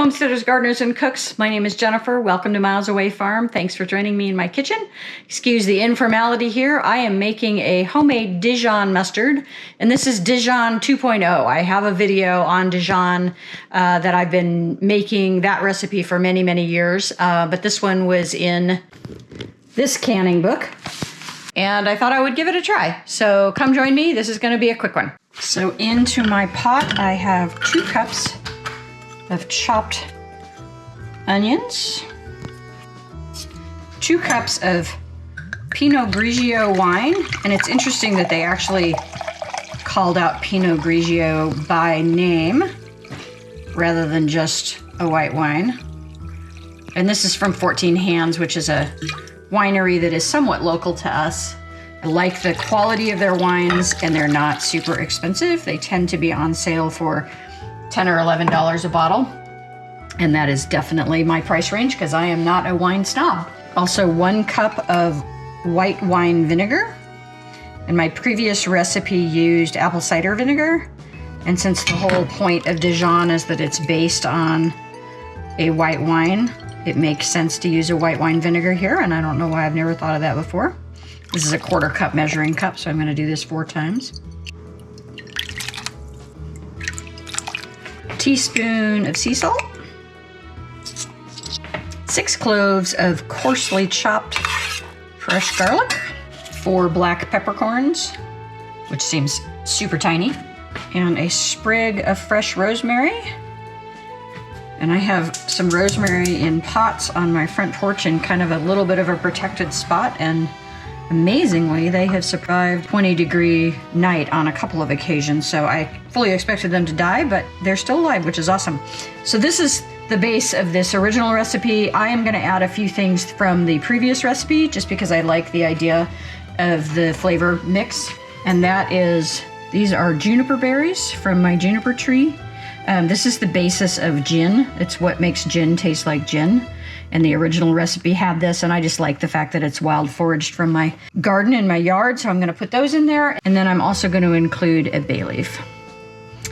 homesteaders, gardeners, and cooks. My name is Jennifer. Welcome to Miles Away Farm. Thanks for joining me in my kitchen. Excuse the informality here. I am making a homemade Dijon mustard, and this is Dijon 2.0. I have a video on Dijon that I've been making that recipe for many, many years, but this one was in this canning book, and I thought I would give it a try. So come join me. This is going to be a quick one. So into my pot, I have 2 cups of chopped onions, 2 cups of Pinot Grigio wine, and it's interesting that they actually called out Pinot Grigio by name rather than just a white wine. And this is from 14 Hands, which is a winery that is somewhat local to us. I like the quality of their wines, and they're not super expensive. They tend to be on sale for $10 or $11 a bottle, and that is definitely my price range because I am not a wine snob. Also 1 cup of white wine vinegar, and my previous recipe used apple cider vinegar, and since the whole point of Dijon is that it's based on a white wine, it makes sense to use a white wine vinegar here, and I don't know why I've never thought of that before. This is a 1/4 cup measuring cup, so I'm going to do this 4 times. Teaspoon of sea salt, 6 cloves of coarsely chopped fresh garlic, 4 black peppercorns, which seems super tiny, and a sprig of fresh rosemary. And I have some rosemary in pots on my front porch in kind of a little bit of a protected spot, and amazingly, they have survived 20-degree night on a couple of occasions, so I fully expected them to die, but they're still alive, which is awesome. So this is the base of this original recipe. I am going to add a few things from the previous recipe just because I like the idea of the flavor mix, and that is, these are juniper berries from my juniper tree. This is the basis of gin. It's what makes gin taste like gin. And the original recipe had this, and I just like the fact that it's wild foraged from my garden in my yard, so I'm going to put those in there. And then I'm also going to include a bayleaf.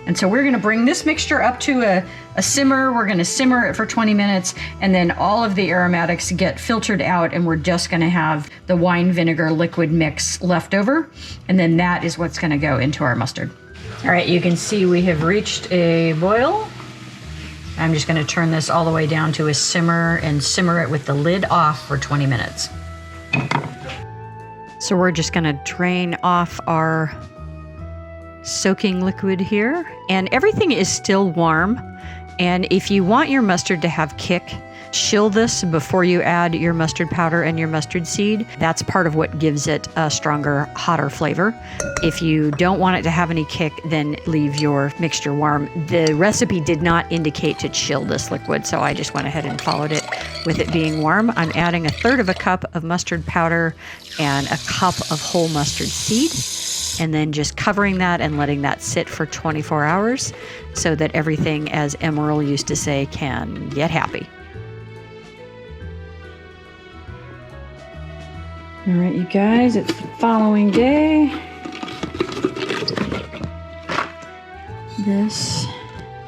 And so we're going to bring this mixture up to a simmer. We're going to simmer it for 20 minutes, and then all of the aromatics get filtered out, and we're just going to have the wine vinegar liquid mix left over, and then that is what's going to go into our mustard. All right, you can see we have reached a boil. I'm just going to turn this all the way down to a simmer and simmer it with the lid off for 20 minutes. So we're just going to drain off our soaking liquid here, and everything is still warm. And if you want your mustard to have kick, chill this before you add your mustard powder and your mustard seed. That's part of what gives it a stronger, hotter flavor. If you don't want it to have any kick, then leave your mixture warm. The recipe did not indicate to chill this liquid, so I just went ahead and followed it with it being warm. I'm adding 1/3 cup of mustard powder and a cup of whole mustard seed, and then just covering that and letting that sit for 24 hours so that everything, as Emerald used to say, can get happy. All right, you guys, it's the following day. This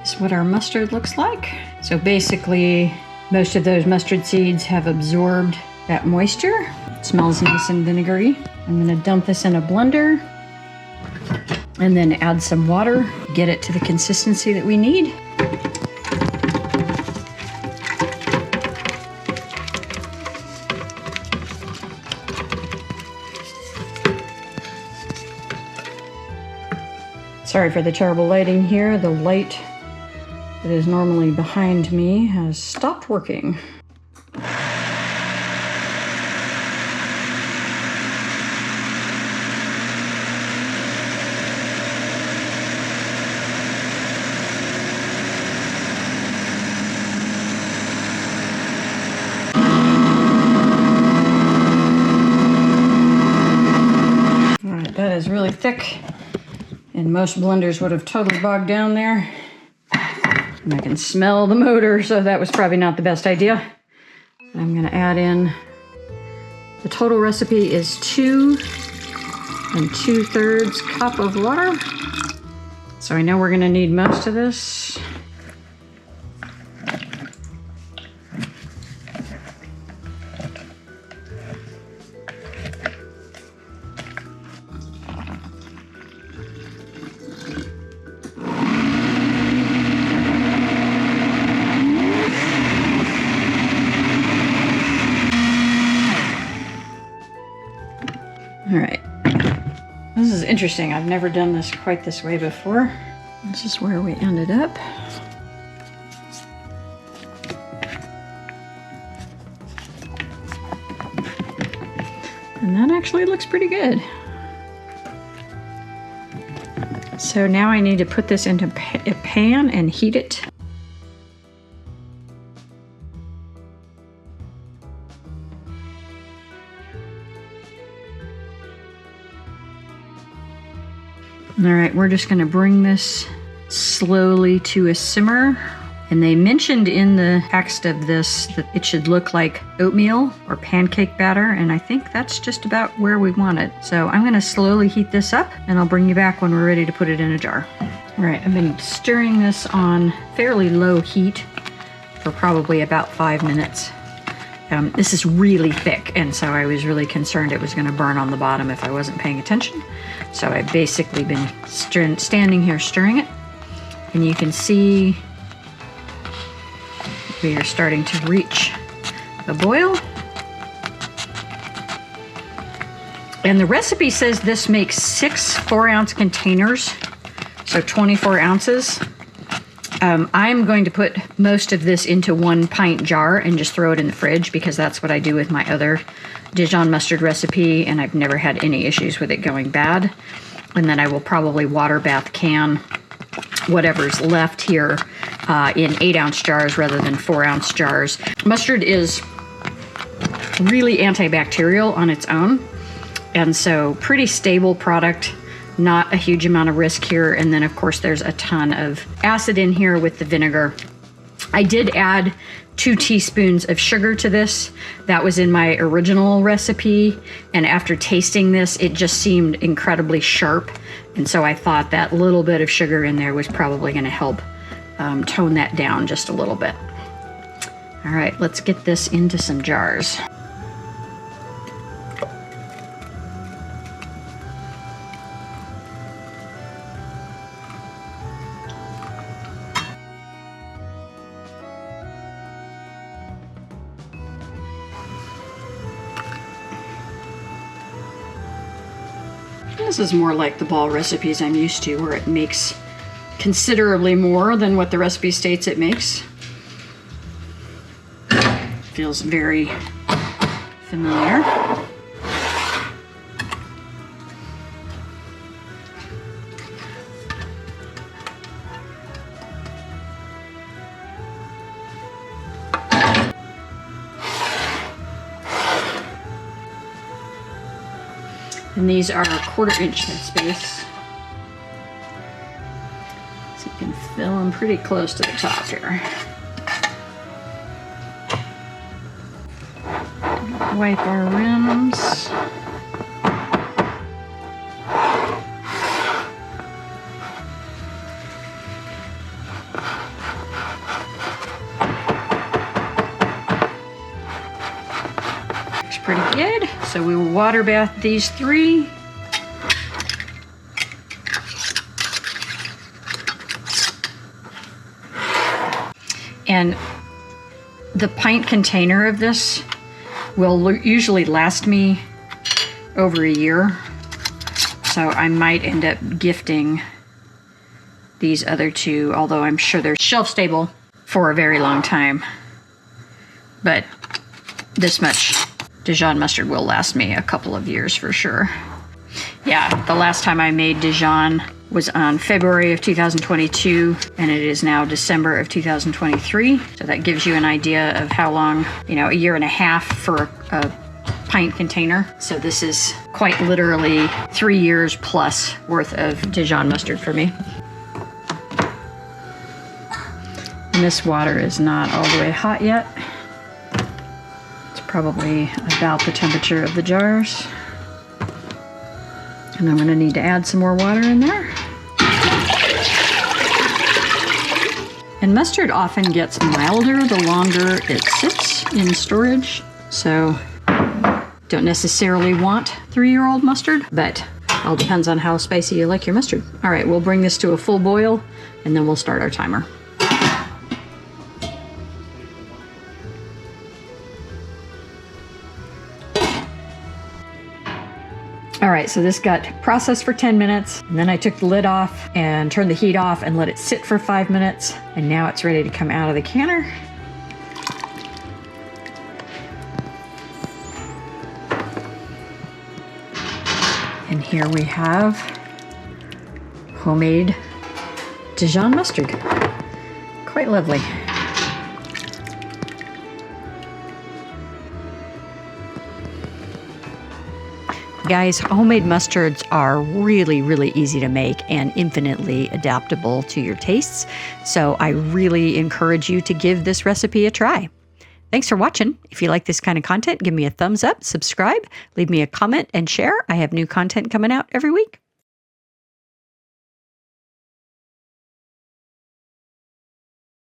is what our mustard looks like. So basically, most of those mustard seeds have absorbed that moisture. It smells nice and vinegary. I'm gonna dump this in a blender and then add some water, get it to the consistency that we need. Sorry for the terrible lighting here. The light that is normally behind me has stopped working. All right, that is really thick, and most blenders would have totally bogged down there. And I can smell the motor, so that was probably not the best idea. I'm gonna add in, the total recipe is 2 2/3 cup of water. So I know we're gonna need most of this. interesting. I've never done this quite this way before. This is where we ended up. And that actually looks pretty good. So now I need to put this into a pan and heat it. All right, we're just gonna bring this slowly to a simmer. And they mentioned in the text of this that it should look like oatmeal or pancake batter, and I think that's just about where we want it. So I'm gonna slowly heat this up, and I'll bring you back when we're ready to put it in a jar. All right, I've been stirring this on fairly low heat for probably about 5 minutes. This is really thick, and so I was really concerned it was gonna burn on the bottom if I wasn't paying attention. So I've basically been standing here stirring it, and you can see we are starting to reach a boil. And the recipe says this makes 6 4-ounce containers, so 24 ounces. I'm going to put most of this into 1 pint jar and just throw it in the fridge because that's what I do with my other Dijon mustard recipe, and I've never had any issues with it going bad. And then I will probably water bath can whatever's left here in 8-ounce jars rather than 4-ounce jars. Mustard is really antibacterial on its own, and so pretty stable product, not a huge amount of risk here. And then of course there's a ton of acid in here with the vinegar. I did add 2 teaspoons of sugar to this. That was in my original recipe, and after tasting this, it just seemed incredibly sharp, and so I thought that little bit of sugar in there was probably going to help tone that down just a little bit. All right, let's get this into some jars. This is more like the ball recipes I'm used to, where it makes considerably more than what the recipe states it makes. Feels very familiar. And these are 1/4-inch headspace. So you can fill them pretty close to the top here. Wipe our rims. Looks pretty good. So we will water bath these 3. And the pint container of this will usually last me over a year. So I might end up gifting these other 2, although I'm sure they're shelf stable for a very long time. But this much Dijon mustard will last me a couple of years for sure. Yeah, the last time I made Dijon was on February of 2022, and it is now December of 2023. So that gives you an idea of how long, you know, a year and a half for a pint container. So this is quite literally 3 years plus worth of Dijon mustard for me. And this water is not all the way hot yet. It's probably about the temperature of the jars. And I'm gonna need to add some more water in there. And mustard often gets milder the longer it sits in storage. So don't necessarily want 3-year-old mustard, but all depends on how spicy you like your mustard. All right, we'll bring this to a full boil and then we'll start our timer. All right, so this got processed for 10 minutes, and then I took the lid off and turned the heat off and let it sit for 5 minutes, and now it's ready to come out of the canner. And here we have homemade Dijon mustard. Quite lovely. Guys, homemade mustards are really, really easy to make and infinitely adaptable to your tastes. So I really encourage you to give this recipe a try. Thanks for watching. If you like this kind of content, give me a thumbs up, subscribe, leave me a comment, and share. I have new content coming out every week.